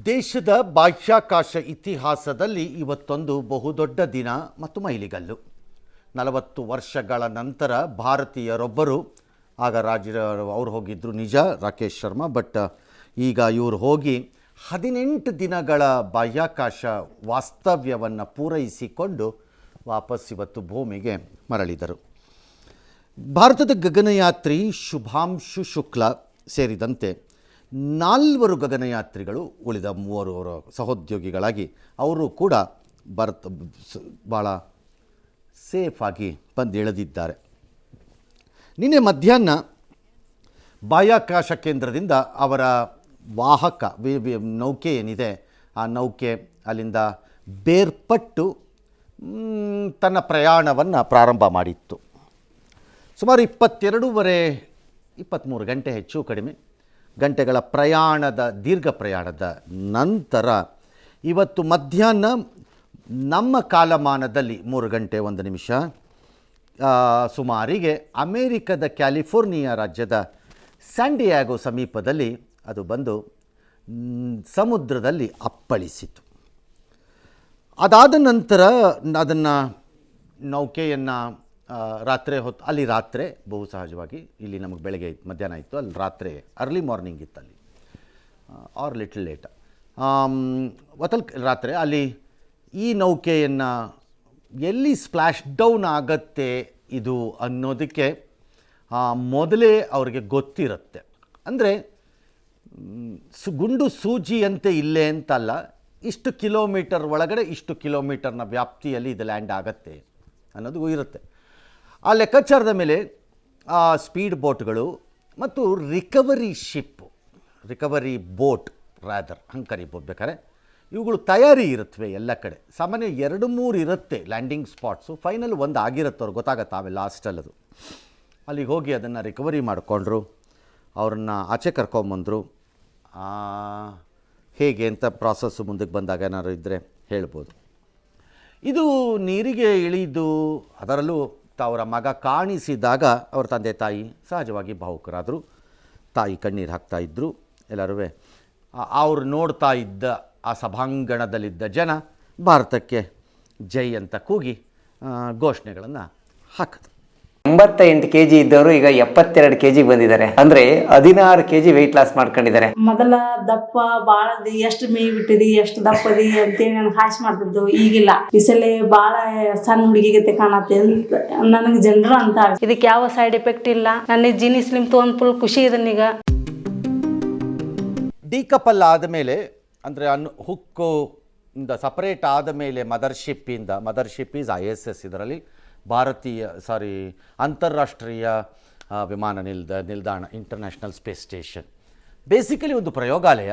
ದೇಶದ ಬಾಹ್ಯಾಕಾಶ ಇತಿಹಾಸದಲ್ಲಿ ಇವತ್ತೊಂದು ಬಹುದೊಡ್ಡ ದಿನ ಮತ್ತು ಮೈಲಿಗಲ್ಲು. 40 ವರ್ಷಗಳ ನಂತರ ಭಾರತೀಯರೊಬ್ಬರು, ಆಗ ಅವ್ರು ಹೋಗಿದ್ದರು ನಿಜ, ರಾಕೇಶ್ ಶರ್ಮಾ, ಬಟ್ ಈಗ ಇವರು ಹೋಗಿ 18 ದಿನಗಳ ಬಾಹ್ಯಾಕಾಶ ವಾಸ್ತವ್ಯವನ್ನು ಪೂರೈಸಿಕೊಂಡು ವಾಪಸ್ ಇವತ್ತು ಭೂಮಿಗೆ ಮರಳಿದರು. ಭಾರತದ ಗಗನಯಾತ್ರಿ ಶುಭಾಂಶು ಶುಕ್ಲಾ ಸೇರಿದಂತೆ 4 ಗಗನಯಾತ್ರಿಗಳು, ಉಳಿದ 3 ಅವರ ಸಹೋದ್ಯೋಗಿಗಳಾಗಿ ಅವರು ಕೂಡ ಭಾಳ ಸೇಫಾಗಿ ಬಂದು ಇಳಿದಿದ್ದಾರೆ. ನಿನ್ನೆ ಮಧ್ಯಾಹ್ನ ಬಾಹ್ಯಾಕಾಶ ಕೇಂದ್ರದಿಂದ ಅವರ ವಾಹಕ ನೌಕೆ ಏನಿದೆ, ಆ ನೌಕೆ ಅಲ್ಲಿಂದ ಬೇರ್ಪಟ್ಟು ತನ್ನ ಪ್ರಯಾಣವನ್ನು ಪ್ರಾರಂಭ ಮಾಡಿತ್ತು. ಸುಮಾರು 23 ಗಂಟೆ ಹೆಚ್ಚು ಕಡಿಮೆ ಗಂಟೆಗಳ ದೀರ್ಘ ಪ್ರಯಾಣದ ನಂತರ ಇವತ್ತು ಮಧ್ಯಾಹ್ನ ನಮ್ಮ ಕಾಲಮಾನದಲ್ಲಿ 3 ಗಂಟೆ 1 ನಿಮಿಷ ಸುಮಾರಿಗೆ ಅಮೇರಿಕದ ಕ್ಯಾಲಿಫೋರ್ನಿಯಾ ರಾಜ್ಯದ ಸ್ಯಾನ್ ಸಮೀಪದಲ್ಲಿ ಅದು ಬಂದು ಸಮುದ್ರದಲ್ಲಿ ಅಪ್ಪಳಿಸಿತು. ಅದಾದ ನಂತರ ಅದನ್ನು ನೌಕೆಯನ್ನು ರಾತ್ರಿ ಹೊತ್ತು, ಅಲ್ಲಿ ರಾತ್ರಿ ಬಹು ಸಹಜವಾಗಿ, ಇಲ್ಲಿ ನಮಗೆ ಬೆಳಗ್ಗೆ ಮಧ್ಯಾಹ್ನ ಇತ್ತು, ಅಲ್ಲಿ ರಾತ್ರಿ ಅರ್ಲಿ ಮಾರ್ನಿಂಗ್ ಇತ್ತು ಅಲ್ಲಿ, ಆರ್ ಲಿಟಲ್ ಲೇಟ್ ರಾತ್ರಿ ಅಲ್ಲಿ ಈ ನೌಕೆಯನ್ನು ಎಲ್ಲಿ ಸ್ಪ್ಲ್ಯಾಶ್ ಡೌನ್ ಆಗತ್ತೆ ಇದು ಅನ್ನೋದಕ್ಕೆ ಮೊದಲೇ ಅವರಿಗೆ ಗೊತ್ತಿರುತ್ತೆ. ಅಂದರೆ ಗುಂಡು ಸೂಜಿಯಂತೆ ಇಲ್ಲೇ ಅಂತಲ್ಲ, ಇಷ್ಟು ಕಿಲೋಮೀಟರ್ ಒಳಗಡೆ ಇಷ್ಟು ಕಿಲೋಮೀಟರ್ನ ವ್ಯಾಪ್ತಿಯಲ್ಲಿ ಇದು ಲ್ಯಾಂಡ್ ಆಗತ್ತೆ ಅನ್ನೋದು ಇರುತ್ತೆ. ಆ ಲೆಕ್ಕಾಚಾರದ ಮೇಲೆ ಸ್ಪೀಡ್ ಬೋಟ್ಗಳು ಮತ್ತು ರಿಕವರಿ ಬೋಟ್ ಹಂಗೆ ಕರಿಬೋದು ಬೇಕಾದ್ರೆ, ಇವುಗಳು ತಯಾರಿ ಇರುತ್ತವೆ ಎಲ್ಲ ಕಡೆ. ಸಾಮಾನ್ಯ 2-3 ಇರುತ್ತೆ ಲ್ಯಾಂಡಿಂಗ್ ಸ್ಪಾಟ್ಸು, ಫೈನಲ್ ಒಂದು ಆಗಿರುತ್ತೆ, ಅವ್ರಿಗೆ ಗೊತ್ತಾಗತ್ತೆ ಆಮೇಲೆ ಲಾಸ್ಟಲ್ಲದು. ಅಲ್ಲಿಗೆ ಹೋಗಿ ಅದನ್ನು ರಿಕವರಿ ಮಾಡಿಕೊಂಡ್ರು, ಅವ್ರನ್ನ ಆಚೆ ಕರ್ಕೊಂಬಂದರು. ಹೇಗೆ ಅಂತ ಪ್ರಾಸೆಸ್ಸು ಮುಂದಕ್ಕೆ ಬಂದಾಗ ಏನಾದ್ರು ಇದ್ದರೆ ಹೇಳ್ಬೋದು. ಇದು ನೀರಿಗೆ ಇಳಿದು ಅದರಲ್ಲೂ ಅವರ ಮಗ ಕಾಣಿಸಿದಾಗ ಅವರ ತಂದೆ ತಾಯಿ ಸಹಜವಾಗಿ ಭಾವುಕರಾದರು. ತಾಯಿ ಕಣ್ಣೀರು ಹಾಕ್ತಾಯಿದ್ರು. ಎಲ್ಲರೂ ಅವರು ನೋಡ್ತಾ ಇದ್ದ ಆ ಸಭಾಂಗಣದಲ್ಲಿದ್ದ ಜನ ಭಾರತಕ್ಕೆ ಜೈ ಅಂತ ಕೂಗಿ ಘೋಷಣೆಗಳನ್ನು ಹಾಕಿದ್ರು. 88 kg ಇದ್ದವರು ಈಗ 72 kg ಬಂದಿದ್ದಾರೆ. ಅಂದ್ರೆ 16 kg ವೆಯ್ಟ್ ಲಾಸ್ ಮಾಡ್ಕೊಂಡಿದ್ದಾರೆ. ಮೊದಲ ದಪ್ಪ ಬಾಳದಿ ಎಷ್ಟು ಮೇಯ್ ಬಿಟ್ಟಿದಿ, ಎಷ್ಟು ದಪ್ಪದಿ ಅಂತೇಳಿ ನನಗೆ ಹಾಸ್ ಮಾಡ್ತಿದ್ದು. ಈಗಿಲ್ಲ, ಈ ಸಲ ಬಾಳ ಸಣ್ಣ ಹುಡುಗಿಗತೆ ಕಾಣತ್ತೆ ಅಂತ ನನಗೆ ಜನರು ಅಂತ. ಇದಕ್ಕೆ ಯಾವ ಸೈಡ್ ಎಫೆಕ್ಟ್ ಇಲ್ಲ. ನನಗೆ ಜೀನಿ ಸ್ಲಿಮ್ ತೊಗೊಂಡು ಫುಲ್ ಖುಷಿ ಇದನ್ನೀಗ. ಡಿಕಪಲ್ ಆದಮೇಲೆ ಅಂದರೆ ಹುಕ್ಕು ಸಪರೇಟ್ ಆದಮೇಲೆ ಮದರ್ಶಿಪ್ ಈಸ್ ISS, ಇದರಲ್ಲಿ ಅಂತಾರಾಷ್ಟ್ರೀಯ ವಿಮಾನ ನಿಲ್ದಾಣ, ಇಂಟರ್ನ್ಯಾಷನಲ್ ಸ್ಪೇಸ್ ಸ್ಟೇಷನ್, ಬೇಸಿಕಲಿ ಒಂದು ಪ್ರಯೋಗಾಲಯ.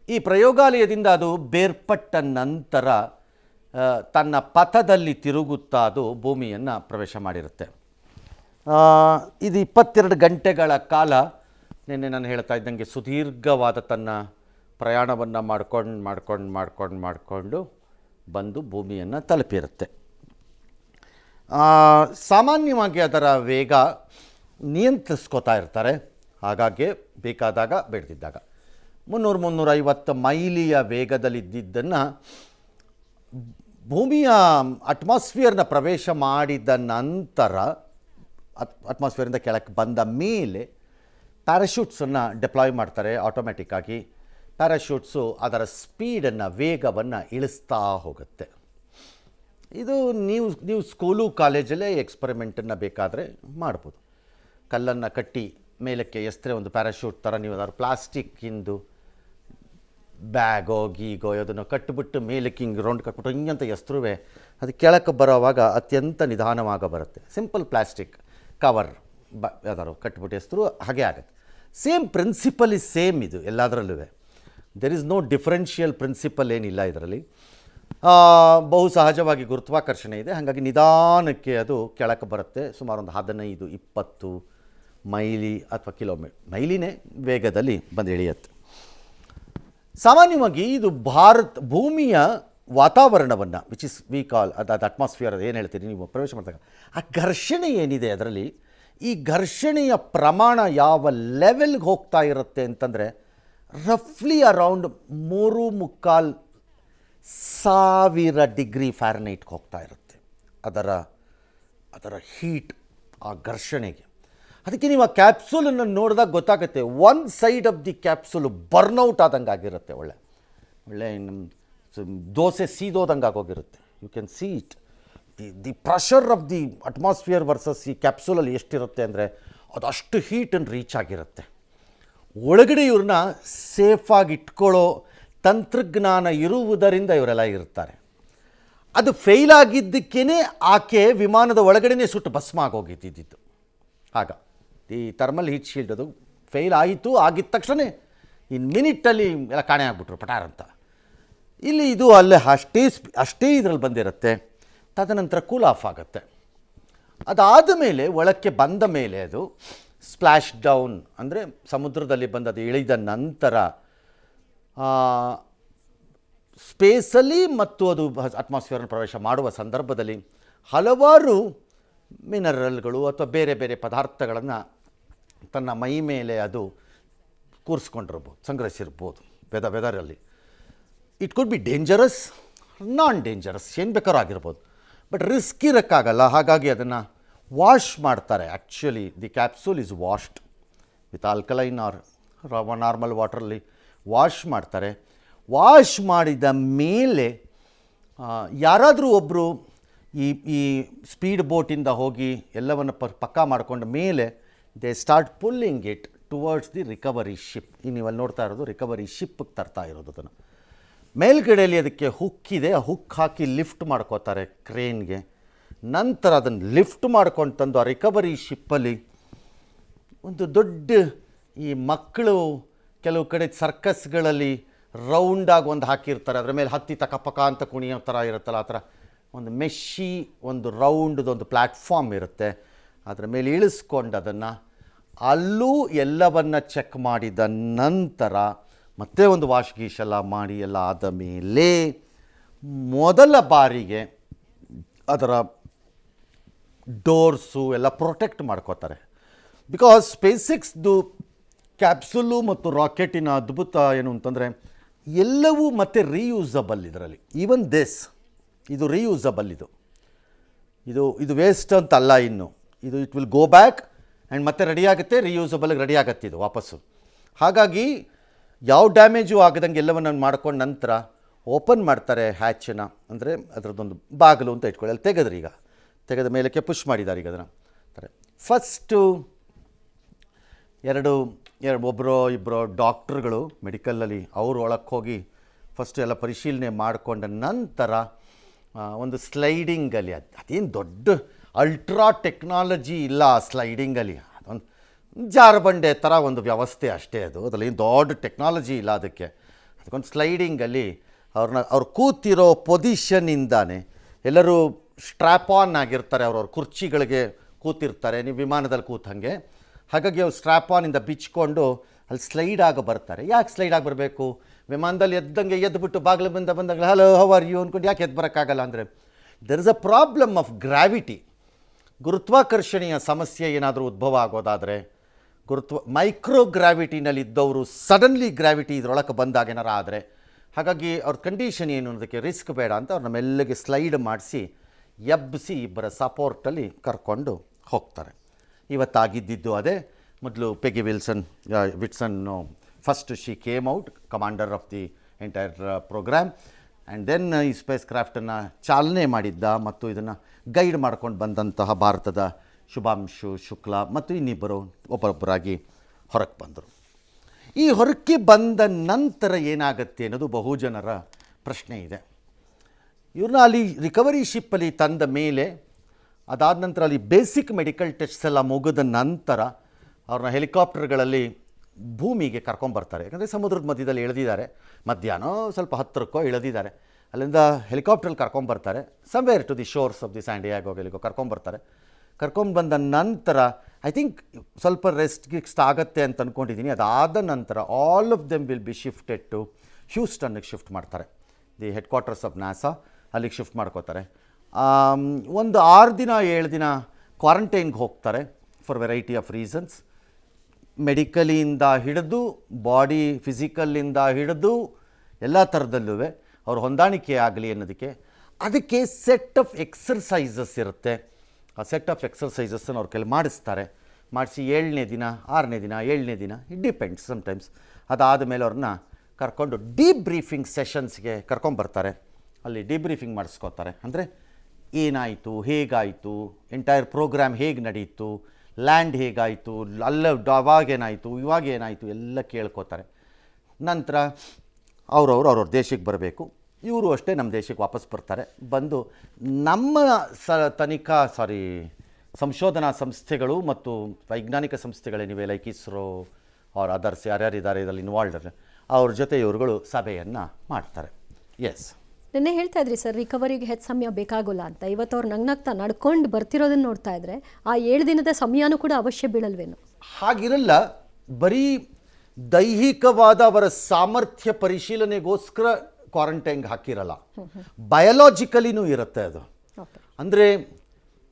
ಈ ಪ್ರಯೋಗಾಲಯದಿಂದ ಅದು ಬೇರ್ಪಟ್ಟ ನಂತರ ತನ್ನ ಪಥದಲ್ಲಿ ತಿರುಗುತ್ತಾ ಅದು ಭೂಮಿಯನ್ನು ಪ್ರವೇಶ ಮಾಡಿರುತ್ತೆ. ಇದು 22 ಗಂಟೆಗಳ ಕಾಲ, ನಿನ್ನೆ ನಾನು ಹೇಳ್ತಾ ಇದ್ದಂಗೆ ಸುದೀರ್ಘವಾದ ತನ್ನ ಪ್ರಯಾಣವನ್ನು ಮಾಡಿಕೊಂಡು ಬಂದು ಭೂಮಿಯನ್ನು ತಲುಪಿರುತ್ತೆ. ಸಾಮಾನ್ಯವಾಗಿ ಅದರ ವೇಗ ನಿಯಂತ್ರಿಸ್ಕೋತಾ ಇರ್ತಾರೆ, ಹಾಗಾಗಿ ಬೇಕಾದಾಗ ಬೇಡದಿದ್ದಾಗ 300-350 ಮೈಲಿಯ ವೇಗದಲ್ಲಿದ್ದನ್ನು ಭೂಮಿಯ ಅಟ್ಮಾಸ್ಫಿಯರ್ನ ಪ್ರವೇಶ ಮಾಡಿದ ನಂತರ, ಅಟ್ಮಾಸ್ಫಿಯರಿಂದ ಕೆಳಕ್ಕೆ ಬಂದ ಮೇಲೆ ಪ್ಯಾರಾಶೂಟ್ಸನ್ನು ಡಿಪ್ಲಾಯ್ ಮಾಡ್ತಾರೆ ಆಟೋಮ್ಯಾಟಿಕ್ಕಾಗಿ. ಪ್ಯಾರಾಶೂಟ್ಸು ಅದರ ಸ್ಪೀಡನ್ನು, ವೇಗವನ್ನು ಇಳಿಸ್ತಾ ಹೋಗುತ್ತೆ. ಇದು ನೀವು ಸ್ಕೂಲು ಕಾಲೇಜಲ್ಲೇ ಎಕ್ಸ್ಪರಿಮೆಂಟನ್ನು ಬೇಕಾದರೆ ಮಾಡ್ಬೋದು. ಕಲ್ಲನ್ನು ಕಟ್ಟಿ ಮೇಲಕ್ಕೆ ಎಸ್ತರೆ ಒಂದು ಪ್ಯಾರಾಶೂಟ್ ಥರ, ನೀವು ಅದಾದ್ರು ಪ್ಲಾಸ್ಟಿಕ್ಕಿಂದು ಬ್ಯಾಗೋ ಗೀಗೋ ಅದನ್ನು ಕಟ್ಟಿಬಿಟ್ಟು ಮೇಲಕ್ಕೆ ಹಿಂಗೆ ರೌಂಡ್ ಕಟ್ಬಿಟ್ಟು ಹಿಂಗಂತ ಎಸ್ತರುವೆ ಅದು ಕೆಳಕ್ಕೆ ಬರೋವಾಗ ಅತ್ಯಂತ ನಿಧಾನವಾಗಿ ಬರುತ್ತೆ. ಸಿಂಪಲ್ ಪ್ಲಾಸ್ಟಿಕ್ ಕವರ್ ಯಾವ್ದಾದ್ರು ಕಟ್ಬಿಟ್ಟು ಎಸ್ತರು ಹಾಗೆ ಆಗುತ್ತೆ. ಸೇಮ್ ಪ್ರಿನ್ಸಿಪಲ್ ಇಸ್ ಸೇಮ್ ಇದು ಎಲ್ಲದರಲ್ಲೂ. There is no differential principle ಏನಿಲ್ಲ ಇದರಲ್ಲಿ. ಬಹು ಸಹಜವಾಗಿ ಗುರುತ್ವಾಕರ್ಷಣೆ ಇದೆ, ಹಾಗಾಗಿ ನಿಧಾನಕ್ಕೆ ಅದು ಕೆಳಕ್ಕೆ ಬರುತ್ತೆ. ಸುಮಾರು ಒಂದು 15-20 ಮೈಲಿ ಅಥವಾ ಮೈಲಿನೇ ವೇಗದಲ್ಲಿ ಬಂದು ಇಳಿಯುತ್ತೆ. ಸಾಮಾನ್ಯವಾಗಿ ಇದು ಭೂಮಿಯ ವಾತಾವರಣವನ್ನು ವಿಚ್ ಇಸ್ ವಿ ಕಾಲ್ ಅದು ಅಟ್ಮಾಸ್ಫಿಯರ್, ಅದು ಏನು ಹೇಳ್ತೀರಿ ನೀವು ಪ್ರವೇಶ ಮಾಡಿದಾಗ ಆ ಘರ್ಷಣೆ ಏನಿದೆ ಅದರಲ್ಲಿ, ಈ ಘರ್ಷಣೆಯ ಪ್ರಮಾಣ ಯಾವ ಲೆವೆಲ್ಗೆ ಹೋಗ್ತಾ ಇರುತ್ತೆ ಅಂತಂದರೆ ರಫ್ಲಿ ಅರೌಂಡ್ 3,500 ಡಿಗ್ರಿ ಫ್ಯಾರನೈಟ್ಗೆ ಹೋಗ್ತಾ ಇರುತ್ತೆ ಅದರ ಹೀಟ್, ಆ ಘರ್ಷಣೆಗೆ. ಅದಕ್ಕೆ ನೀವು ಆ ಕ್ಯಾಪ್ಸೂಲನ್ನು ನೋಡಿದಾಗ ಗೊತ್ತಾಗುತ್ತೆ, one side of the capsule burnout ಆದಂಗೆ ಆಗಿರುತ್ತೆ. ಒಳ್ಳೆ ದೋಸೆ ಸೀದೋದಂಗೆ ಆಗೋಗಿರುತ್ತೆ. You can see it. The pressure of the atmosphere versus ಈ ಕ್ಯಾಪ್ಸೂಲಲ್ಲಿ ಎಷ್ಟಿರುತ್ತೆ ಅಂದರೆ ಅದು ಅಷ್ಟು ಹೀಟನ್ನು ರೀಚ್ ಆಗಿರುತ್ತೆ. ಒಳಗಡೆ ಇವ್ರನ್ನ ಸೇಫಾಗಿ ಇಟ್ಕೊಳ್ಳೋ ತಂತ್ರಜ್ಞಾನ ಇರುವುದರಿಂದ ಇವರೆಲ್ಲ ಇರ್ತಾರೆ. ಅದು ಫೇಲ್ ಆಗಿದ್ದಕ್ಕೇ ಆಕೆ ವಿಮಾನದ ಒಳಗಡೆನೇ ಸುಟ್ಟು ಭಸ್ಮ ಆಗೋಗಿದ್ದಿದ್ದು. ಆಗ ಈ ಥರ್ಮಲ್ ಹೀಟ್ ಶೀಲ್ಡ್ ಅದು ಫೇಲ್ ಆಯಿತು. ಆಗಿದ ತಕ್ಷಣ ಇನ್ನು ಮಿನಿಟಲ್ಲಿ ಎಲ್ಲ ಕಾಣೆ ಆಗಿಬಿಟ್ರು ಪಟಾರ್ ಅಂತ. ಇಲ್ಲಿ ಇದು ಅಲ್ಲೇ ಅಷ್ಟೇ ಇದರಲ್ಲಿ ಬಂದಿರುತ್ತೆ. ತದನಂತರ ಕೂಲ್ ಆಫ್ ಆಗುತ್ತೆ. ಅದಾದ ಮೇಲೆ ಒಳಕ್ಕೆ ಬಂದ ಮೇಲೆ ಅದು ಸ್ಪ್ಲ್ಯಾಶ್ ಡೌನ್ ಅಂದರೆ ಸಮುದ್ರದಲ್ಲಿ ಬಂದದು ಇಳಿದ ನಂತರ ಸ್ಪೇಸಲ್ಲಿ ಮತ್ತು ಅದು ಅಟ್ಮಾಸ್ಫಿಯರ್ನ ಪ್ರವೇಶ ಮಾಡುವ ಸಂದರ್ಭದಲ್ಲಿ ಹಲವಾರು ಮಿನರಲ್ಗಳು ಅಥವಾ ಬೇರೆ ಬೇರೆ ಪದಾರ್ಥಗಳನ್ನು ತನ್ನ ಮೈ ಮೇಲೆ ಅದು ಕೂರಿಸ್ಕೊಂಡಿರ್ಬೋದು, ಸಂಗ್ರಹಿಸಿರ್ಬೋದು ವೆದರಲ್ಲಿ. It could be dangerous, non dangerous, ಏನು ಬೇಕಾದ್ರೂ ಆಗಿರ್ಬೋದು. ಬಟ್ ರಿಸ್ಕ್ ಇರೋಕ್ಕಾಗಲ್ಲ. ಹಾಗಾಗಿ ಅದನ್ನು ವಾಶ್ ಮಾಡ್ತಾರೆ. Actually the capsule is washed with alkaline or normal ವಾಟ್ರಲ್ಲಿ ವಾಶ್ ಮಾಡ್ತಾರೆ. ವಾಶ್ ಮಾಡಿದ ಮೇಲೆ ಯಾರಾದರೂ ಒಬ್ಬರು ಈ ಸ್ಪೀಡ್ ಬೋಟಿಂದ ಹೋಗಿ ಎಲ್ಲವನ್ನು ಪಕ್ಕಾ ಮಾಡಿಕೊಂಡ ಮೇಲೆ they start pulling it towards the recovery ship. ನೀವಲ್ಲಿ ನೋಡ್ತಾ ಇರೋದು ರಿಕವರಿ ಶಿಪ್ಗೆ ತರ್ತಾ ಇರೋದು. ಅದನ್ನು ಮೇಲ್ಗಡೆಯಲ್ಲಿ ಅದಕ್ಕೆ ಹುಕ್ಕಿದೆ, ಆ ಹುಕ್ ಹಾಕಿ ಲಿಫ್ಟ್ ಮಾಡ್ಕೋತಾರೆ ಕ್ರೇನ್ಗೆ. ನಂತರ ಅದನ್ನು ಲಿಫ್ಟ್ ಮಾಡ್ಕೊಂಡು ತಂದು ಆ ರಿಕವರಿ ಶಿಪ್ಪಲ್ಲಿ ಒಂದು ದೊಡ್ಡ ಈ ಮಕ್ಕಳು ಕೆಲವು ಕಡೆ ಸರ್ಕಸ್ಗಳಲ್ಲಿ ರೌಂಡಾಗಿ ಒಂದು ಹಾಕಿರ್ತಾರೆ, ಅದರ ಮೇಲೆ ಹತ್ತಿ ತಕಪಕ ಅಂತ ಕುಣಿಯೋ ಥರ ಇರುತ್ತಲ್ಲ, ಆ ಥರ ಒಂದು ಮೆಶ್ಶಿ ಒಂದು ರೌಂಡ್ದೊಂದು ಪ್ಲ್ಯಾಟ್ಫಾರ್ಮ್ ಇರುತ್ತೆ. ಅದರ ಮೇಲೆ ಇಳಿಸ್ಕೊಂಡು ಅದನ್ನು ಅಲ್ಲೂ ಎಲ್ಲವನ್ನು ಚೆಕ್ ಮಾಡಿದ ನಂತರ ಮತ್ತೆ ಒಂದು ವಾಶ್ ಗೀಶ್ ಎಲ್ಲ ಮಾಡಿ ಎಲ್ಲ ಆದ ಮೇಲೆ ಮೊದಲ ಬಾರಿಗೆ ಅದರ ಡೋರ್ಸು ಎಲ್ಲ ಪ್ರೊಟೆಕ್ಟ್ ಮಾಡ್ಕೋತಾರೆ. ಬಿಕಾಸ್ ಸ್ಪೇಸ್ಎಕ್ಸ್ದು ಕ್ಯಾಪ್ಸುಲು ಮತ್ತು ರಾಕೆಟಿನ ಅದ್ಭುತ ಏನು ಅಂತಂದರೆ ಎಲ್ಲವೂ ಮತ್ತೆ ರೀಯೂಸಬಲ್. ಇದರಲ್ಲಿ ಈವನ್ ಇದು ರೀಯೂಸಬಲ್. ಇದು ವೇಸ್ಟ್ ಅಂತ ಅಲ್ಲ. ಇದು it will go back and ಮತ್ತೆ ರೆಡಿ ಆಗುತ್ತೆ, ರೀಯೂಸಬಲ್ಗೆ ರೆಡಿ ಆಗುತ್ತೆ ಇದು ವಾಪಸ್ಸು. ಹಾಗಾಗಿ ಯಾವ ಡ್ಯಾಮೇಜು ಆಗದಂಗೆ ಎಲ್ಲವನ್ನು ಮಾಡ್ಕೊಂಡು ನಂತರ ಓಪನ್ ಮಾಡ್ತಾರೆ ಹ್ಯಾಚನ್ನು. ಅಂದರೆ ಅದರದ್ದೊಂದು ಬಾಗಿಲು ಅಂತ ಇಟ್ಕೊಳ್ಳಿ. ಅಲ್ಲಿ ತೆಗೆದ ಮೇಲಕ್ಕೆ ಪುಷ್ ಮಾಡಿದ್ದಾರೆ. ಈಗ ಅದನ್ನು ಫಸ್ಟು ಒಬ್ಬರೋ ಇಬ್ಬರೋ ಡಾಕ್ಟ್ರುಗಳು ಮೆಡಿಕಲಲ್ಲಿ ಅವರು ಒಳಕ್ಕೆ ಹೋಗಿ ಫಸ್ಟು ಎಲ್ಲ ಪರಿಶೀಲನೆ ಮಾಡಿಕೊಂಡ ನಂತರ ಒಂದು ಸ್ಲೈಡಿಂಗಲ್ಲಿ ಅದೇನು ದೊಡ್ಡ ಅಲ್ಟ್ರಾ ಟೆಕ್ನಾಲಜಿ ಇಲ್ಲ ಆ ಸ್ಲೈಡಿಂಗಲ್ಲಿ. ಅದೊಂದು ಜಾರಬಂಡೆ ಥರ ಒಂದು ವ್ಯವಸ್ಥೆ ಅಷ್ಟೇ. ಅದರಲ್ಲಿ ಏನು ದೊಡ್ಡ ಟೆಕ್ನಾಲಜಿ ಇಲ್ಲ ಅದಕ್ಕೊಂದು ಸ್ಲೈಡಿಂಗಲ್ಲಿ ಅವ್ರು ಕೂತಿರೋ ಪೊಸಿಷನ್ನಿಂದಾನೆ ಎಲ್ಲರೂ ಸ್ಟ್ರ್ಯಾಪ್ ಆನ್ ಆಗಿರ್ತಾರೆ. ಅವ್ರವ್ರ ಕುರ್ಚಿಗಳಿಗೆ ಕೂತಿರ್ತಾರೆ, ನೀವು ವಿಮಾನದಲ್ಲಿ ಕೂತಂಗೆ. ಹಾಗಾಗಿ ಅವ್ರು ಸ್ಟ್ರ್ಯಾಪ್ ಆನಿಂದ ಬಿಚ್ಕೊಂಡು ಅಲ್ಲಿ ಸ್ಲೈಡ್ ಆಗಿ ಬರ್ತಾರೆ. ಯಾಕೆ ಸ್ಲೈಡ್ ಆಗಿ ಬರಬೇಕು? ವಿಮಾನದಲ್ಲಿ ಎದ್ದಂಗೆ ಎದ್ದುಬಿಟ್ಟು ಬಾಗಿಲು ಬಂದಾಗ ಹಲೋ ಹೌ ಆರ್ ಯು ಅಂದ್ಕೊಂಡು ಯಾಕೆ ಎದ್ದು ಬರೋಕ್ಕಾಗಲ್ಲ ಅಂದರೆ there is a problem of gravity. ಗುರುತ್ವಾಕರ್ಷಣೆಯ ಸಮಸ್ಯೆ ಏನಾದರೂ ಉದ್ಭವ ಆಗೋದಾದರೆ ಮೈಕ್ರೋ ಗ್ರಾವಿಟಿನಲ್ಲಿ ಇದ್ದವರು ಸಡನ್ಲಿ ಗ್ರಾವಿಟಿ ಇದರೊಳಗೆ ಬಂದಾಗ ಏನಾರ ಆದರೆ, ಹಾಗಾಗಿ ಅವ್ರ ಕಂಡೀಷನ್ ಏನು ಅನ್ನೋದಕ್ಕೆ ರಿಸ್ಕ್ ಬೇಡ ಅಂತ ಅವ್ರನ್ನ ಮೆಲ್ಲಗೆ ಸ್ಲೈಡ್ ಮಾಡಿಸಿ ಎಬ್ಬಿಸಿ ಇಬ್ಬರ ಸಪೋರ್ಟಲ್ಲಿ ಕರ್ಕೊಂಡು ಹೋಗ್ತಾರೆ. ಇವತ್ತಾಗಿದ್ದಿದ್ದು ಅದೇ. ಮೊದಲು ಪೆಗಿ ವಿಟ್ಸನ್ನು first she came out commander of the entire program and then ಈ ಸ್ಪೇಸ್ ಕ್ರಾಫ್ಟನ್ನು ಚಾಲನೆ ಮಾಡಿದ್ದ ಮತ್ತು ಇದನ್ನು ಗೈಡ್ ಮಾಡ್ಕೊಂಡು ಬಂದಂತಹ ಭಾರತದ ಶುಭಾಂಶು ಶುಕ್ಲಾ ಮತ್ತು ಇನ್ನಿಬ್ಬರು ಒಬ್ಬೊಬ್ಬರಾಗಿ ಹೊರಗೆ ಬಂದರು. ಈ ಹೊರಕ್ಕೆ ಬಂದ ನಂತರ ಏನಾಗುತ್ತೆ ಅನ್ನೋದು ಬಹುಜನರ ಪ್ರಶ್ನೆ ಇದೆ. ಇವ್ರನ್ನ ಅಲ್ಲಿ ರಿಕವರಿ ಶಿಪ್ಪಲ್ಲಿ ತಂದ ಮೇಲೆ ಅದಾದ ನಂತರ ಅಲ್ಲಿ ಬೇಸಿಕ್ ಮೆಡಿಕಲ್ ಟೆಸ್ಟ್ಸ್ ಎಲ್ಲ ಮುಗಿದ ನಂತರ ಅವ್ರನ್ನ ಹೆಲಿಕಾಪ್ಟರ್ಗಳಲ್ಲಿ ಭೂಮಿಗೆ ಕರ್ಕೊಂಬರ್ತಾರೆ. ಯಾಕಂದರೆ ಸಮುದ್ರದ ಮಧ್ಯದಲ್ಲಿ ಇಳಿದಿದ್ದಾರೆ, ಮಧ್ಯಾಹ್ನ ಸ್ವಲ್ಪ ಹತ್ತಿರಕ್ಕೋ ಇಳಿದಿದ್ದಾರೆ. ಅಲ್ಲಿಂದ ಹೆಲಿಕಾಪ್ಟ್ರಲ್ಲಿ ಕರ್ಕೊಂಬರ್ತಾರೆ somewhere to the shores of the San Diego ಎಲ್ಲಿಗೋ ಕರ್ಕೊಂಬರ್ತಾರೆ. ಕರ್ಕೊಂಬಂದ ನಂತರ ಐ ಥಿಂಕ್ ಸ್ವಲ್ಪ ರೆಸ್ಟ್ ಆಗುತ್ತೆ ಅಂತ ಅಂದ್ಕೊಂಡಿದ್ದೀನಿ. ಅದಾದ ನಂತರ all of them will be shifted to ಹ್ಯೂಸ್ಟನ್ಗೆ ಶಿಫ್ಟ್ ಮಾಡ್ತಾರೆ. The headquarters of NASA ಅಲ್ಲಿಗೆ ಶಿಫ್ಟ್ ಮಾಡ್ಕೋತಾರೆ. ಒಂದು 6 ದಿನ 7 ದಿನ ಕ್ವಾರಂಟೈನ್ಗೆ ಹೋಗ್ತಾರೆ ಫಾರ್ ವೆರೈಟಿ ಆಫ್ ರೀಸನ್ಸ್. ಮೆಡಿಕಲಿಂದ ಹಿಡಿದು ಬಾಡಿ ಫಿಸಿಕಲ್ಲಿಂದ ಹಿಡಿದು ಎಲ್ಲ ಥರದಲ್ಲೂ ಅವ್ರ ಹೊಂದಾಣಿಕೆ ಆಗಲಿ ಅನ್ನೋದಕ್ಕೆ ಅದಕ್ಕೆ ಸೆಟ್ ಆಫ್ ಎಕ್ಸರ್ಸೈಸಸ್ ಇರುತ್ತೆ. ಆ ಸೆಟ್ ಆಫ್ ಎಕ್ಸರ್ಸೈಸಸ್ಸನ್ನು ಅವ್ರ ಕೈಲಿ ಮಾಡಿಸ್ತಾರೆ. ಮಾಡಿಸಿ 7ನೇ ದಿನ 6ನೇ ದಿನ 7ನೇ ದಿನ ಇಟ್ ಡಿಪೆಂಡ್ಸ್ ಸಮ್ಟೈಮ್ಸ್. ಅದಾದ ಮೇಲೆ ಅವ್ರನ್ನ ಕರ್ಕೊಂಡು ಡೀಪ್ ಬ್ರೀಫಿಂಗ್ ಸೆಷನ್ಸ್ಗೆ ಕರ್ಕೊಂಬರ್ತಾರೆ. ಅಲ್ಲಿ ಡೀಬ್ರೀಫಿಂಗ್ ಮಾಡಿಸ್ಕೋತಾರೆ. ಅಂದರೆ ಏನಾಯಿತು, ಹೇಗಾಯಿತು, ಎಂಟೈರ್ ಪ್ರೋಗ್ರಾಮ್ ಹೇಗೆ ನಡೀತು, ಲ್ಯಾಂಡ್ ಹೇಗಾಯಿತು, ಅವಾಗೇನಾಯಿತು ಇವಾಗೇನಾಯಿತು ಎಲ್ಲ ಕೇಳ್ಕೋತಾರೆ. ನಂತರ ಅವ್ರವ್ರ ದೇಶಕ್ಕೆ ಬರಬೇಕು. ಇವರು ಅಷ್ಟೇ ನಮ್ಮ ದೇಶಕ್ಕೆ ವಾಪಸ್ ಬರ್ತಾರೆ. ಬಂದು ನಮ್ಮ ಸಂಶೋಧನಾ ಸಂಸ್ಥೆಗಳು ಮತ್ತು ವೈಜ್ಞಾನಿಕ ಸಂಸ್ಥೆಗಳೇನಿವೆ ಲೈಕ್ ಇಸ್ರೋ ಅವ್ರ ಅದರ್ಸ್ ಯಾರ್ಯಾರಿದ್ದಾರೆ ಇದರಲ್ಲಿ ಇನ್ವಾಲ್ವ್ಡ್ ಅವ್ರ ಜೊತೆ ಇವರುಗಳು ಸಭೆಯನ್ನು ಮಾಡ್ತಾರೆ. ಎಸ್, ನಿನ್ನೆ ಹೇಳ್ತಾ ಇದ್ರಿ ಸರ್ ರಿಕವರಿಗೆ ಹೆಚ್ಚು ಸಮಯ ಬೇಕಾಗೋಲ್ಲ ಅಂತ. ಇವತ್ತು ಅವ್ರು ನಗ್ನಗ್ತಾ ನಡ್ಕೊಂಡು ಬರ್ತಿರೋದನ್ನ ನೋಡ್ತಾ ಇದ್ರೆ ಆ 7 ದಿನದ ಸಮಯನೂ ಕೂಡ ಅವಶ್ಯ ಬೀಳಲ್ವೇನು? ಹಾಗಿರಲ್ಲ. ಬರೀ ದೈಹಿಕವಾದ ಅವರ ಸಾಮರ್ಥ್ಯ ಪರಿಶೀಲನೆಗೋಸ್ಕರ ಕ್ವಾರಂಟೈನ್ಗೆ ಹಾಕಿರಲ್ಲ, ಬಯೋಲಾಜಿಕಲಿನೂ ಇರುತ್ತೆ ಅದು. ಅಂದರೆ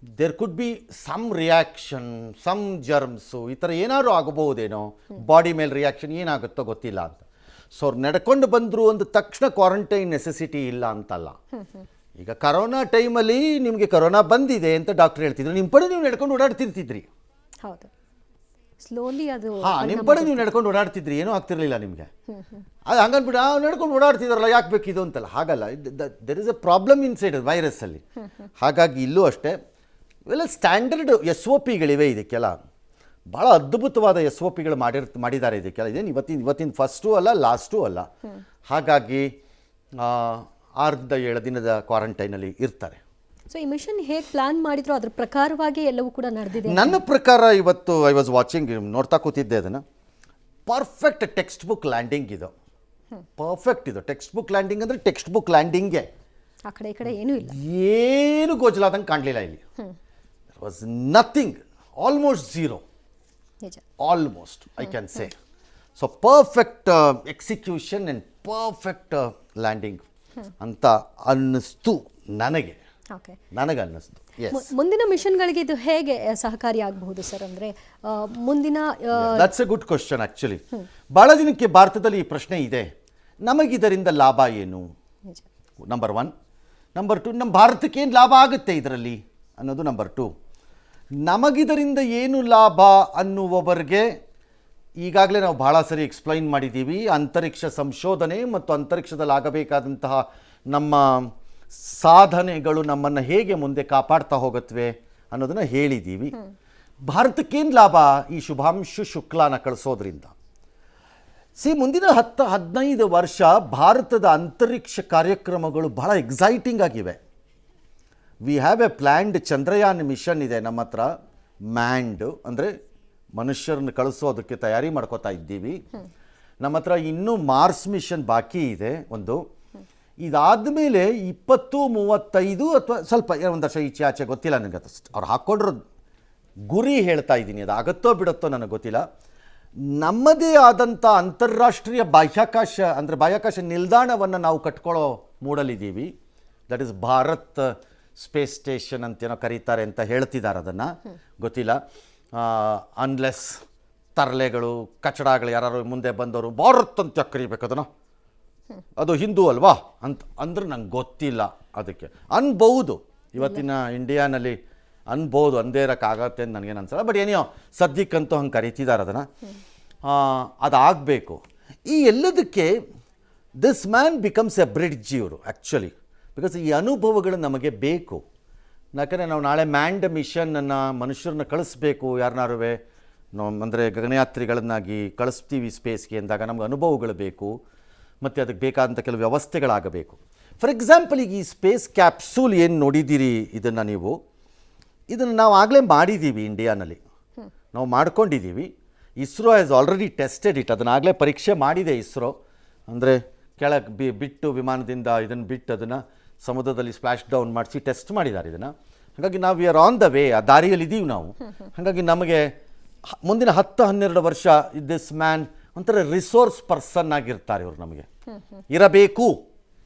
there could be some reaction, some germs ಈ ಥರ ಏನಾದ್ರು ಆಗಬಹುದೇನೋ, ಬಾಡಿ ಮೇಲೆ ರಿಯಾಕ್ಷನ್ ಏನಾಗುತ್ತೋ ಗೊತ್ತಿಲ್ಲ ಅಂತ. ಸೊ ಅವ್ರು ನಡ್ಕೊಂಡು ಬಂದರು ಅಂದ ತಕ್ಷಣ ಕ್ವಾರಂಟೈನ್ ನೆಸೆಸಿಟಿ ಇಲ್ಲ ಅಂತಲ್ಲ. ಈಗ ಕರೋನಾ ಟೈಮಲ್ಲಿ ನಿಮಗೆ ಕರೋನಾ ಬಂದಿದೆ ಅಂತ ಡಾಕ್ಟರ್ ಹೇಳ್ತಿದ್ರು, ನಿಮ್ಮ ಪಡೆ ನೀವು ನಡ್ಕೊಂಡು ಓಡಾಡ್ತಿರ್ತಿದ್ರಿ. ಹೌದು, ಸ್ಲೋಲಿ ಅದು ನಿಮ್ಮ ಪಡೆ ನೀವು ನಡ್ಕೊಂಡು ಓಡಾಡ್ತಿದ್ರಿ, ಏನೂ ಆಗ್ತಿರ್ಲಿಲ್ಲ ನಿಮಗೆ. ಅದು ಹಂಗನ್ಬಿಟ್ಟು ನಡ್ಕೊಂಡು ಓಡಾಡ್ತಿದಾರಲ್ಲ ಯಾಕೆ ಬೇಕಿದು ಅಂತಲ್ಲ, ಹಾಗಲ್ಲ. There is a problem inside ವೈರಸ್ಸಲ್ಲಿ. ಹಾಗಾಗಿ ಇಲ್ಲೂ ಅಷ್ಟೇ ಇವೆಲ್ಲ ಸ್ಟ್ಯಾಂಡರ್ಡ್ SOPಗಳಿವೆ ಇದಕ್ಕೆಲ್ಲ. ಭಾಳ ಅದ್ಭುತವಾದ SOPಗಳು ಮಾಡಿದ್ದಾರೆ ಇದಕ್ಕೆಲ್ಲ. ಇದೇನು ಇವತ್ತಿನ ಫಸ್ಟೂ ಅಲ್ಲ ಲಾಸ್ಟೂ ಅಲ್ಲ. ಹಾಗಾಗಿ 6-7 ದಿನದ ಕ್ವಾರಂಟೈನಲ್ಲಿ ಇರ್ತಾರೆ. ಸೊ ಈ ಮಿಷನ್ ಹೇಗೆ ಪ್ಲಾನ್ ಮಾಡಿದ್ರು ಅದ್ರ ಪ್ರಕಾರವಾಗಿ ಎಲ್ಲವೂ ಕೂಡ ನಡೆದಿದೆ. ನನ್ನ ಪ್ರಕಾರ ಇವತ್ತು ಐ ವಾಸ್ ವಾಚಿಂಗ್, ನೋಡ್ತಾ ಕೂತಿದ್ದೆ ಅದನ್ನು. ಪರ್ಫೆಕ್ಟ್ ಟೆಕ್ಸ್ಟ್ ಬುಕ್ ಲ್ಯಾಂಡಿಂಗ್ ಇದು. ಪರ್ಫೆಕ್ಟ್ ಇದು ಟೆಕ್ಸ್ಟ್ ಬುಕ್ ಲ್ಯಾಂಡಿಂಗ್. ಅಂದರೆ ಟೆಕ್ಸ್ಟ್ ಬುಕ್ ಲ್ಯಾಂಡಿಂಗ್ಗೆ ಆ ಕಡೆ ಈ ಕಡೆ ಏನೂ ಇಲ್ಲ, ಏನು ಗೋಚಲಾದಂಗೆ ಕಾಣಲಿಲ್ಲ ಇಲ್ಲಿ. There was nothing, almost zero, ನಿಜ, almost I can say. So perfect execution and perfect landing ಅಂತ ಅನ್ನಿಸ್ತು ನನಗೆ. ನನಗನ್ನಿಸ್ತು. ಮುಂದಿನ ಮಿಷನ್ಗಳಿಗೆ ಇದು ಹೇಗೆ ಸಹಕಾರಿ ಆಗಬಹುದು ಸರ್? ಅಂದರೆ ಮುಂದಿನ that's A good question actually. ಭಾಳ ದಿನಕ್ಕೆ ಭಾರತದಲ್ಲಿ ಈ ಪ್ರಶ್ನೆ ಇದೆ, ನಮಗಿದರಿಂದ ಲಾಭ ಏನು? ನಂಬರ್ 1. ನಂಬರ್ 2, ನಮ್ಮ ಭಾರತಕ್ಕೆ ಏನು ಲಾಭ ಆಗುತ್ತೆ ಇದರಲ್ಲಿ ಅನ್ನೋದು ನಂಬರ್ 2. ನಮಗಿದರಿಂದ ಏನು ಲಾಭ ಅನ್ನುವವರೆಗೆ ಈಗಾಗಲೇ ನಾವು ಭಾಳ ಸರಿ ಎಕ್ಸ್ಪ್ಲೈನ್ ಮಾಡಿದ್ದೀವಿ. ಅಂತರಿಕ್ಷ ಸಂಶೋಧನೆ ಮತ್ತು ಅಂತರಿಕ್ಷದಲ್ಲಿ ಆಗಬೇಕಾದಂತಹ ನಮ್ಮ ಸಾಧನೆಗಳು ನಮ್ಮನ್ನು ಹೇಗೆ ಮುಂದೆ ಕಾಪಾಡ್ತಾ ಹೋಗುತ್ತವೆ ಅನ್ನೋದನ್ನು ಹೇಳಿದ್ದೀವಿ. ಭಾರತಕ್ಕೇನು ಲಾಭ ಈ ಶುಭಾಂಶು ಶುಕ್ಲಾನ ಕಳಿಸೋದ್ರಿಂದ? ಮುಂದಿನ 10-15 ವರ್ಷ ಭಾರತದ ಅಂತರಿಕ್ಷ ಕಾರ್ಯಕ್ರಮಗಳು ಬಹಳ ಎಕ್ಸೈಟಿಂಗ್ ಆಗಿವೆ. We have a planned Chandrayaan mission ಇದೆ ನಮ್ಮ ಹತ್ರ. ಮ್ಯಾಂಡ್ ಅಂದರೆ ಮನುಷ್ಯರನ್ನು ಕಳಿಸೋದಕ್ಕೆ ತಯಾರಿ ಮಾಡ್ಕೋತಾ ಇದ್ದೀವಿ. ನಮ್ಮ ಹತ್ರ ಇನ್ನೂ ಮಾರ್ಸ್ ಮಿಷನ್ ಬಾಕಿ ಇದೆ ಒಂದು. ಇದಾದ ಮೇಲೆ 2035 ಅಥವಾ ಸ್ವಲ್ಪ ಒಂದು ವರ್ಷ ಈಚೆ ಆಚೆ ಗೊತ್ತಿಲ್ಲ ನನಗೆ. ಅವ್ರು ಹಾಕ್ಕೊಂಡಿರೋ ಗುರಿ ಹೇಳ್ತಾ ಇದ್ದೀನಿ, ಅದು ಆಗುತ್ತೋ ಬಿಡುತ್ತೋ ನನಗೆ ಗೊತ್ತಿಲ್ಲ. ನಮ್ಮದೇ ಆದಂಥ ಅಂತಾರಾಷ್ಟ್ರೀಯ ಬಾಹ್ಯಾಕಾಶ ಅಂದರೆ ಬಾಹ್ಯಾಕಾಶ ನಿಲ್ದಾಣವನ್ನು ನಾವು ಕಟ್ಕೊಳ್ಳೋ ಮೂಡಲಿದ್ದೀವಿ. That is Bharat space station ಅಂತೇನೋ ಕರೀತಾರೆ ಅಂತ ಹೇಳ್ತಿದ್ದಾರೆ, ಅದನ್ನು ಗೊತ್ತಿಲ್ಲ. ಅನ್ಲೆಸ್ ತರಲೆಗಳು ಕಚಡಗಳು ಯಾರು ಮುಂದೆ ಬಂದವರು ಭಾರತ್ ಅಂತ ಕರಿಬೇಕು ಅದನ್ನು, ಅದು ಹಿಂದೂ ಅಲ್ವಾ ಅಂದ್ರೆ ನಂಗೆ ಗೊತ್ತಿಲ್ಲ. ಅದಕ್ಕೆ ಅನ್ಬೋದು, ಇವತ್ತಿನ ಇಂಡಿಯಾನಲ್ಲಿ ಅನ್ಬೋದು, ಅಂದೇ ಇರೋಕ್ಕಾಗತ್ತೆ ಅಂತ ನನಗೇನು ಅನ್ಸಲ್ಲ. ಬಟ್ ಏನೋ ಸದ್ಯಕ್ಕಂತೂ ಹಂಗೆ ಕರಿತಿದ್ದಾರೆ ಅದನ್ನು. ಅದಾಗಬೇಕು. ಈ ಎಲ್ಲದಕ್ಕೆ this man becomes a bridge ಇವರು ಆ್ಯಕ್ಚುಲಿ. ಬಿಕಾಸ್ ಈ ಅನುಭವಗಳು ನಮಗೆ ಬೇಕು. ಯಾಕಂದರೆ ನಾವು ನಾಳೆ ಮ್ಯಾಂಡ್ ಮಿಷನನ್ನು ಮನುಷ್ಯರನ್ನ ಕಳಿಸ್ಬೇಕು, ಯಾರನ್ನಾರುವೆ ನಾವು ಅಂದರೆ ಗಗನಯಾತ್ರಿಗಳನ್ನಾಗಿ ಕಳಿಸ್ತೀವಿ ಸ್ಪೇಸ್ಗೆ ಅಂದಾಗ ನಮ್ಗೆ ಅನುಭವಗಳು ಬೇಕು, ಮತ್ತು ಅದಕ್ಕೆ ಬೇಕಾದಂಥ ಕೆಲವು ವ್ಯವಸ್ಥೆಗಳಾಗಬೇಕು. ಫಾರ್ ಎಕ್ಸಾಂಪಲ್, ಈಗ ಈ ಸ್ಪೇಸ್ ಕ್ಯಾಪ್ಸೂಲ್ ಏನು ನೋಡಿದ್ದೀರಿ ಇದನ್ನು ನೀವು, ಇದನ್ನು ನಾವು ಆಗಲೇ ಮಾಡಿದ್ದೀವಿ ಇಂಡಿಯಾನಲ್ಲಿ, ನಾವು ಮಾಡ್ಕೊಂಡಿದ್ದೀವಿ. ISRO has already tested it, ಅದನ್ನಾಗಲೇ ಪರೀಕ್ಷೆ ಮಾಡಿದೆ ಇಸ್ರೋ. ಅಂದರೆ ಕೆಳಗೆ ಬಿಟ್ಟು ವಿಮಾನದಿಂದ ಇದನ್ನು ಬಿಟ್ಟು ಅದನ್ನು ಸಮುದ್ರದಲ್ಲಿ ಸ್ಪ್ಲಾಶ್ ಡೌನ್ ಮಾಡಿಸಿ ಟೆಸ್ಟ್ ಮಾಡಿದ್ದಾರೆ ಇದನ್ನು. ಹಾಗಾಗಿ ನಾವು we are on the way, ಆ ದಾರಿಯಲ್ಲಿ ಇದ್ದೀವಿ ನಾವು. ಹಾಗಾಗಿ ನಮಗೆ ಮುಂದಿನ 10-12 ವರ್ಷ ದಿಸ್ ಮ್ಯಾನ್ ಒಂಥರ ರಿಸೋರ್ಸ್ ಪರ್ಸನ್ ಆಗಿರ್ತಾರೆ ಇವರು. ನಮಗೆ ಇರಬೇಕು,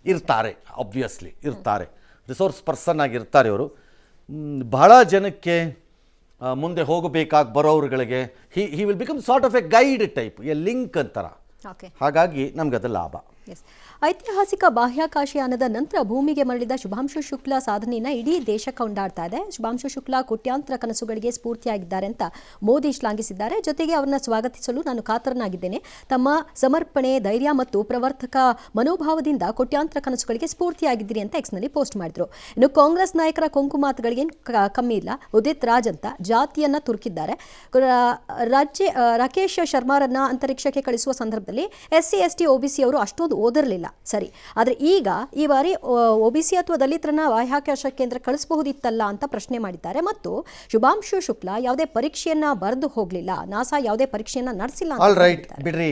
ಇರ್ತಾರೆ, ಆಬ್ವಿಯಸ್ಲಿ ಇರ್ತಾರೆ, ರಿಸೋರ್ಸ್ ಪರ್ಸನ್ ಆಗಿರ್ತಾರೆ ಇವರು. ಬಹಳ ಜನಕ್ಕೆ ಮುಂದೆ ಹೋಗಬೇಕಾಗಿ ಬರೋರುಗಳಿಗೆ he will become sort of a guide type, a link ಅಂತಾರ. ಓಕೆ, ಹಾಗಾಗಿ ನಮ್ಗೆ ಅದು ಲಾಭ. ಎಸ್. ಐತಿಹಾಸಿಕ ಬಾಹ್ಯಾಕಾಶಯಾನದ ನಂತರ ಭೂಮಿಗೆ ಮರಳಿದ ಶುಭಾಂಶು ಶುಕ್ಲಾ ಸಾಧನೆಯನ್ನು ಇಡೀ ದೇಶ ಕೊಂಡಾಡ್ತಾ ಇದೆ. ಶುಭಾಂಶು ಶುಕ್ಲಾ ಕೋಟ್ಯಾಂತರ ಕನಸುಗಳಿಗೆ ಸ್ಫೂರ್ತಿಯಾಗಿದ್ದಾರೆ ಅಂತ ಮೋದಿ ಶ್ಲಾಘಿಸಿದ್ದಾರೆ. ಜೊತೆಗೆ ಅವರನ್ನ ಸ್ವಾಗತಿಸಲು ನಾನು ಕಾತರನಾಗಿದ್ದೇನೆ. ತಮ್ಮ ಸಮರ್ಪಣೆ, ಧೈರ್ಯ ಮತ್ತು ಪ್ರವರ್ತಕ ಮನೋಭಾವದಿಂದ ಕೋಟ್ಯಾಂತರ ಕನಸುಗಳಿಗೆ ಸ್ಫೂರ್ತಿಯಾಗಿದ್ದೀರಿ ಅಂತ ಎಕ್ಸ್ನಲ್ಲಿ ಪೋಸ್ಟ್ ಮಾಡಿದ್ರು. ಇನ್ನು ಕಾಂಗ್ರೆಸ್ ನಾಯಕರ ಕೊಂಕು ಮಾತುಗಳಿಗೇನು ಕಮ್ಮಿ ಇಲ್ಲ. ಉದಿತ್ ರಾಜ್ ಅಂತ ಜಾತಿಯನ್ನ ತುರುಕಿದ್ದಾರೆ. ರಾಕೇಶ್ ಶರ್ಮಾರನ್ನ ಅಂತರಿಕ್ಷಕ್ಕೆ ಕಳಿಸುವ ಸಂದರ್ಭದಲ್ಲಿ SC ST OBC ಅವರು ಅಷ್ಟೊಂದು ಓದಿರಲಿಲ್ಲ, ಸರಿ. ಆದರೆ ಈಗ ಈ ಬಾರಿ OBC ಅಥವಾ ದಲಿತರನ್ನ ಬಾಹ್ಯಾಕಾಶ ಕೇಂದ್ರ ಕಳಿಸಬಹುದಿತ್ತಲ್ಲ ಅಂತ ಪ್ರಶ್ನೆ ಮಾಡಿದ್ದಾರೆ. ಮತ್ತು ಶುಭಾಂಶು ಶುಕ್ಲಾ ಯಾವುದೇ ಪರೀಕ್ಷೆಯನ್ನ ಬರೆದು ಹೋಗಲಿಲ್ಲ, ನಾಸಾ ಯಾವುದೇ ಪರೀಕ್ಷೆಯನ್ನ ನಡೆಸಿಲ್ಲ. ಆಲ್ ರೈಟ್, ಬಿಡ್ರಿ,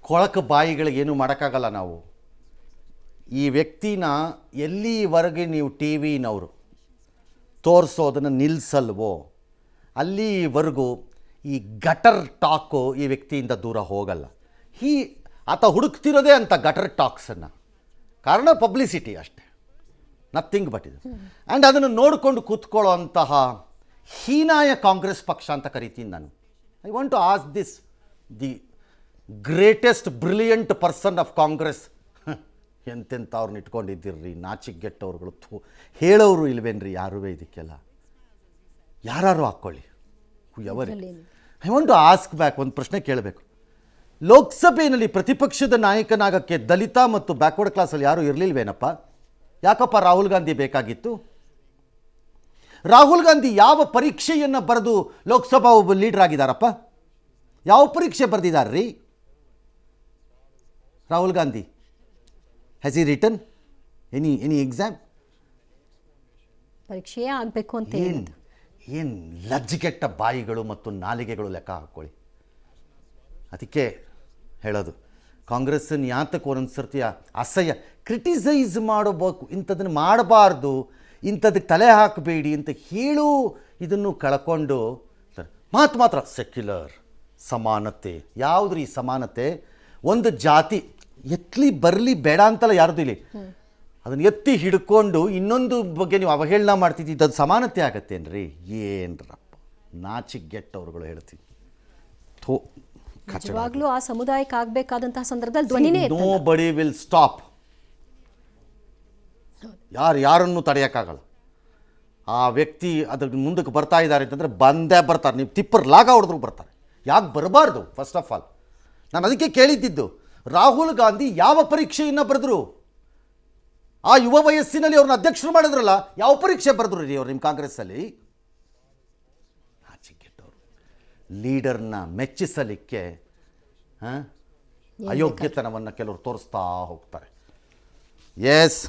ಕೊಳಕು ಬಾಯಿಗಳಿಗೆ ಏನು ಮಾಡೋಕ್ಕಾಗಲ್ಲ ನಾವು. ಈ ವ್ಯಕ್ತಿನ ಎಲ್ಲಿವರೆಗೆ ನೀವು TVನವರು ತೋರಿಸೋದನ್ನು ನಿಲ್ಲಿಸಲ್ವೋ ಅಲ್ಲಿವರೆಗೂ ಈ ಗಟರ್ ಟಾಕು ಈ ವ್ಯಕ್ತಿಯಿಂದ ದೂರ ಹೋಗಲ್ಲ. ಆತ ಹುಡುಕ್ತಿರೋದೇ ಅಂತ ಗಟರ್ ಟಾಕ್ಸನ್ನು, ಕಾರಣ ಪಬ್ಲಿಸಿಟಿ ಅಷ್ಟೇ, ನಥಿಂಗ್ ಬಟ್ ಇದು. ಆ್ಯಂಡ್ ಅದನ್ನು ನೋಡಿಕೊಂಡು ಕೂತ್ಕೊಳ್ಳೋ ಅಂತಹ ಹೀನಾಯ ಕಾಂಗ್ರೆಸ್ ಪಕ್ಷ ಅಂತ ಕರಿತೀನಿ ನಾನು. I want to ask this, the greatest brilliant person of Congress, ಎಂತೆಂಥವ್ರನ್ನ ಇಟ್ಕೊಂಡಿದ್ದೀರ್ರಿ, ನಾಚಿಗೆಟ್ಟವ್ರುಗಳು, ಹೇಳೋರು ಇಲ್ವೇನ್ರಿ ಯಾರೂ ಇದಕ್ಕೆಲ್ಲ? ಯಾರು ಹಾಕ್ಕೊಳ್ಳಿ, I want to ask back, ಒಂದು ಪ್ರಶ್ನೆ ಕೇಳಬೇಕು. ಲೋಕಸಭೆಯಲ್ಲಿ ಪ್ರತಿಪಕ್ಷದ ನಾಯಕನಾಗಕ್ಕೆ ದಲಿತ ಮತ್ತು ಬ್ಯಾಕ್ವರ್ಡ್ ಕ್ಲಾಸಲ್ಲಿ ಯಾರೂ ಇರಲಿಲ್ವೇನಪ್ಪ? ಯಾಕಪ್ಪ ರಾಹುಲ್ ಗಾಂಧಿ ಬೇಕಾಗಿತ್ತು? ರಾಹುಲ್ ಗಾಂಧಿ ಯಾವ ಪರೀಕ್ಷೆಯನ್ನು ಬರೆದು ಲೋಕಸಭಾ ಒಬ್ಬ ಲೀಡರ್ ಆಗಿದ್ದಾರಪ್ಪ? ಯಾವ ಪರೀಕ್ಷೆ ಬರೆದಿದ್ದಾರ್ರಿ Rahul Gandhi? Has he written any exam? ಪರೀಕ್ಷೆಯೇ ಆಗಬೇಕು ಅಂತ ಏನು ಲಜ್ಜೆಗೆಟ್ಟ ಬಾಯಿಗಳು ಮತ್ತು ನಾಲಿಗೆಗಳು ಲೆಕ್ಕ ಹಾಕ್ಕೊಳ್ಳಿ. ಅದಕ್ಕೆ ಹೇಳೋದು, ಕಾಂಗ್ರೆಸ್ಸನ್ನು ಯಾತಕ್ಕೆ ಒಂದೊಂದು ಸರ್ತಿ ಅಸಹ್ಯ ಕ್ರಿಟಿಸೈಸ್ ಮಾಡಬೇಕು, ಇಂಥದನ್ನು ಮಾಡಬಾರ್ದು, ಇಂಥದಕ್ಕೆ ತಲೆ ಹಾಕಬೇಡಿ ಅಂತ ಹೇಳು, ಇದನ್ನು ಕಳ್ಕೊಂಡು ಮಾತ್ರ ಸೆಕ್ಯುಲರ್ ಸಮಾನತೆ. ಯಾವುದ್ರಿ ಸಮಾನತೆ? ಒಂದು ಜಾತಿ ಎತ್ತಲಿ ಬರಲಿ ಬೇಡ ಅಂತಲ್ಲ ಯಾರ್ದು ಇಲ್ಲಿ, ಅದನ್ನು ಎತ್ತಿ ಹಿಡ್ಕೊಂಡು ಇನ್ನೊಂದು ಬಗ್ಗೆ ನೀವು ಅವಹೇಳನ ಮಾಡ್ತಿದ್ದೀವಿ, ಅದು ಸಮಾನತೆ ಆಗತ್ತೇನ್ರಿ? ಏನ್ರಪ್ಪ ನಾಚಿಗೆಟ್ಟವ್ರುಗಳು ಹೇಳ್ತೀವಿ. ನಿಜವಾಗ್ಲೂ ಆ ಸಮುದಾಯಕ್ಕೆ ಆಗಬೇಕಾದಂತಹ ಸಂದರ್ಭದಲ್ಲಿ ಧ್ವನಿನೇ ನೋ ಬಡಿ ವಿಲ್ ಸ್ಟಾಪ್. ಯಾರನ್ನು ತಡೆಯೋಕ್ಕಾಗಲ್ಲ. ಆ ವ್ಯಕ್ತಿ ಅದ್ರ ಮುಂದಕ್ಕೆ ಬರ್ತಾ ಇದ್ದಾರೆ ಅಂತಂದರೆ ಬಂದೇ ಬರ್ತಾರೆ. ನೀವು ತಿಪ್ಪರ್ ಲಾಗ ಹೊಡೆದ್ರು ಬರ್ತಾರೆ. ಯಾಕೆ ಬರಬಾರ್ದು? ಫಸ್ಟ್ ಆಫ್ ಆಲ್ ನಾನು ಅದಕ್ಕೆ ಕೇಳಿದ್ದಿದ್ದು, ರಾಹುಲ್ ಗಾಂಧಿ ಯಾವ ಪರೀಕ್ಷೆಯನ್ನು ಬರೆದ್ರು? ಆ ಯುವ ವಯಸ್ಸಿನಲ್ಲಿ ಅವ್ರನ್ನ ಅಧ್ಯಕ್ಷರು ಮಾಡಿದ್ರಲ್ಲ, ಯಾವ ಪರೀಕ್ಷೆ ಬರೆದ್ರು ರೀ ಅವ್ರು ನಿಮ್ಮ ಕಾಂಗ್ರೆಸ್ಸಲ್ಲಿ? ನಾಚಿಕೆಟ್ಟವರು ಲೀಡರ್ನ ಮೆಚ್ಚಿಸಲಿಕ್ಕೆ ಅಯೋಗ್ಯತನವನ್ನು ಕೆಲವರು ತೋರಿಸ್ತಾ ಹೋಗ್ತಾರೆ. ಎಸ್,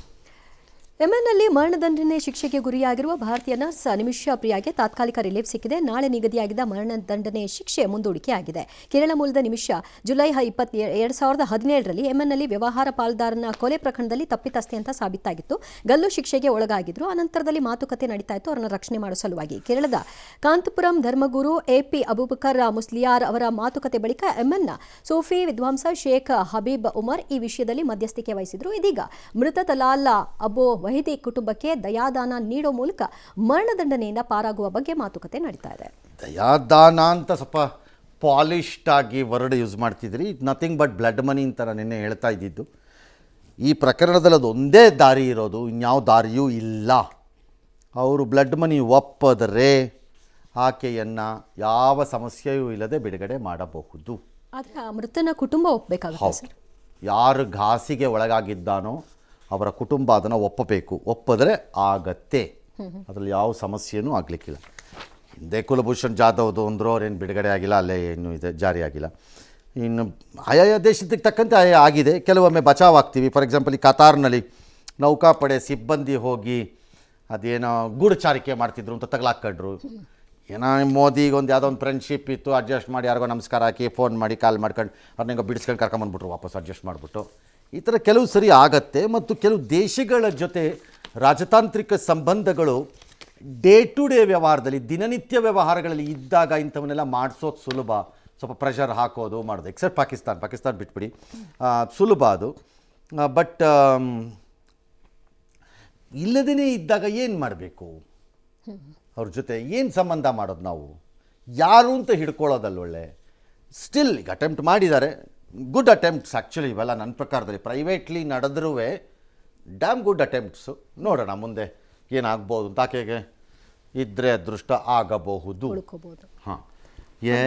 ಯೆಮೆನ್ನಲ್ಲಿ ಮರಣದಂಡನೆ ಶಿಕ್ಷೆಗೆ ಗುರಿಯಾಗಿರುವ ಭಾರತೀಯ ನರ್ಸ್ ನಿಮಿಷಾ ಪ್ರಿಯಾಗೆ ತಾತ್ಕಾಲಿಕ ರಿಲೀಫ್ ಸಿಕ್ಕಿದೆ. ನಾಳೆ ನಿಗದಿಯಾಗಿದ್ದ ಮರಣದಂಡನೆ ಶಿಕ್ಷೆ ಮುಂದೂಡಿಕೆಯಾಗಿದೆ. ಕೇರಳ ಮೂಲದ ನಿಮಿಷಾ ಜುಲೈ 2017ರಲ್ಲಿ ಯೆಮೆನ್ನಲ್ಲಿ ವ್ಯವಹಾರ ಪಾಲುದಾರನ ಕೊಲೆ ಪ್ರಕರಣದಲ್ಲಿ ತಪ್ಪಿತಸ್ಥೆ ಅಂತ ಸಾಬೀತಾಗಿತ್ತು. ಗಲ್ಲು ಶಿಕ್ಷೆಗೆ ಒಳಗಾಗಿದ್ರು. ಅನಂತರದಲ್ಲಿ ಮಾತುಕತೆ ನಡೀತಾ ಇತ್ತು ಅವರನ್ನು ರಕ್ಷಣೆ ಮಾಡೋ ಸಲುವಾಗಿ. ಕೇರಳದ ಕಾಂತಪುರಂ ಧರ್ಮಗುರು AP ಅಬೂಬಕರ್ ಮುಸ್ಲಿಯಾರ್ ಅವರ ಮಾತುಕತೆ ಬಳಿಕ ಯೆಮೆನ್ನ ಸೂಫಿ ವಿದ್ವಾಂಸ ಶೇಖ್ ಹಬೀಬ್ ಉಮರ್ ಈ ವಿಷಯದಲ್ಲಿ ಮಧ್ಯಸ್ಥಿಕೆ ವಹಿಸಿದ್ರು. ಇದೀಗ ಮೃತ ತಲಾಲ್ ಅಬೋ ವಹಿದಿ ಕುಟುಂಬಕ್ಕೆ ದಯಾದಾನ ನೀಡೋ ಮೂಲಕ ಮರಣದಂಡನೆಯಿಂದ ಪಾರಾಗುವ ಬಗ್ಗೆ ಮಾತುಕತೆ ನಡೀತಾ ಇದೆ. ದಯಾದಾನ ಅಂತ ಸ್ವಲ್ಪ ಪಾಲಿಶ್ಡ್ ಆಗಿ ವರ್ಡ್ ಯೂಸ್ ಮಾಡ್ತಿದ್ರಿ. ನಥಿಂಗ್ ಬಟ್ ಬ್ಲಡ್ ಮನಿ ಅಂತ ನಾನು ನಿನ್ನೆ ಹೇಳ್ತಾ ಇದ್ದಿದ್ದು. ಈ ಪ್ರಕರಣದಲ್ಲಿ ಅದು ಒಂದೇ ದಾರಿ ಇರೋದು, ಇನ್ಯಾವ ದಾರಿಯೂ ಇಲ್ಲ. ಅವರು ಬ್ಲಡ್ ಮನಿ ಒಪ್ಪದರೆ ಆಕೆಯನ್ನು ಯಾವ ಸಮಸ್ಯೆಯೂ ಇಲ್ಲದೆ ಬಿಡುಗಡೆ ಮಾಡಬಹುದು. ಆದರೆ ಆ ಮೃತನ ಕುಟುಂಬ ಒಪ್ಪಬೇಕಾಗುತ್ತೆ ಸರ್. ಯಾರು ಘಾಸಿಗೆ ಒಳಗಾಗಿದ್ದಾನೋ ಅವರ ಕುಟುಂಬ ಅದನ್ನು ಒಪ್ಪಬೇಕು. ಒಪ್ಪಿದ್ರೆ ಆಗತ್ತೆ, ಅದರಲ್ಲಿ ಯಾವ ಸಮಸ್ಯೆನೂ ಆಗಲಿಕ್ಕಿಲ್ಲ. ಹಿಂದೆ ಕುಲಭೂಷಣ್ ಜಾಧವ್ದು ಅಂದರು, ಅವ್ರೇನು ಬಿಡುಗಡೆ ಆಗಿಲ್ಲ, ಅಲ್ಲೇ ಇನ್ನೂ ಇದೆ, ಜಾರಿ ಆಗಿಲ್ಲ. ಇನ್ನು ಆಯಾ ದೇಶಕ್ಕೆ ತಕ್ಕಂತೆ ಆಗಿದೆ. ಕೆಲವೊಮ್ಮೆ ಬಚಾವ್ ಆಗ್ತೀವಿ. ಫಾರ್ ಎಕ್ಸಾಂಪಲ್ ಈ ಕತಾರ್ನಲ್ಲಿ ನೌಕಾಪಡೆ ಸಿಬ್ಬಂದಿ ಹೋಗಿ ಅದೇನೋ ಗೂಢಚಾರಿಕೆ ಮಾಡ್ತಿದ್ರು ಅಂತ ತಗಲಾಕೊಂಡ್ರು. ಏನೋ ಮೋದಿಗೆ ಒಂದು ಯಾವುದೋ ಒಂದು ಫ್ರೆಂಡ್ಶಿಪ್ ಇತ್ತು, ಅಡ್ಜಸ್ಟ್ ಮಾಡಿ ಯಾರಿಗೋ ನಮಸ್ಕಾರ ಹಾಕಿ ಫೋನ್ ಮಾಡಿ ಕಾಲ್ ಮಾಡ್ಕೊಂಡು ಅವ್ರನ್ನ ಬಿಡಿಸ್ಕೊಂಡು ಕರ್ಕೊಂಬಂದ್ಬಿಟ್ರು ವಾಪಸ್ ಅಡ್ಜಸ್ಟ್ ಮಾಡಿಬಿಟ್ಟು. ಈ ಥರ ಕೆಲವು ಸರಿ ಆಗತ್ತೆ. ಮತ್ತು ಕೆಲವು ದೇಶಗಳ ಜೊತೆ ರಾಜತಾಂತ್ರಿಕ ಸಂಬಂಧಗಳು ಡೇ ಟು ಡೇ ವ್ಯವಹಾರದಲ್ಲಿ, ದಿನನಿತ್ಯ ವ್ಯವಹಾರಗಳಲ್ಲಿ ಇದ್ದಾಗ ಇಂಥವನ್ನೆಲ್ಲ ಮಾಡಿಸೋದು ಸುಲಭ. ಸ್ವಲ್ಪ ಪ್ರೆಷರ್ ಹಾಕೋದು ಮಾಡೋದು, ಎಕ್ಸೆಪ್ಟ್ ಪಾಕಿಸ್ತಾನ ಬಿಟ್ಬಿಡಿ, ಸುಲಭ ಅದು. ಬಟ್ ಇಲ್ಲದೇ ಇದ್ದಾಗ ಏನು ಮಾಡಬೇಕು? ಅವ್ರ ಜೊತೆ ಏನು ಸಂಬಂಧ ಮಾಡೋದು ನಾವು, ಯಾರು ಅಂತ ಹಿಡ್ಕೊಳ್ಳೋದಲ್ಲ ಒಳ್ಳೆ. ಸ್ಟಿಲ್ ಈಗ ಅಟೆಂಪ್ಟ್ ಮಾಡಿದ್ದಾರೆ, ಗುಡ್ ಅಟೆಂಪ್ಟ್ಸ್ ಆ್ಯಕ್ಚುಲಿ ಇವೆಲ್ಲ ನನ್ನ ಪ್ರಕಾರದಲ್ಲಿ. ಪ್ರೈವೇಟ್ಲಿ ನಡೆದ್ರೂ ಡ್ಯಾಮ್ ಗುಡ್ ಅಟೆಂಪ್ಟ್ಸು. ನೋಡೋಣ ಮುಂದೆ ಏನಾಗ್ಬೋದು ಅಂತ. ಆಕೆಗೆ ಇದ್ದರೆ ಅದೃಷ್ಟ ಆಗಬಹುದು. ಉಳ್ಕೋಬಹುದು. ಹಾಂ, ಎಸ್.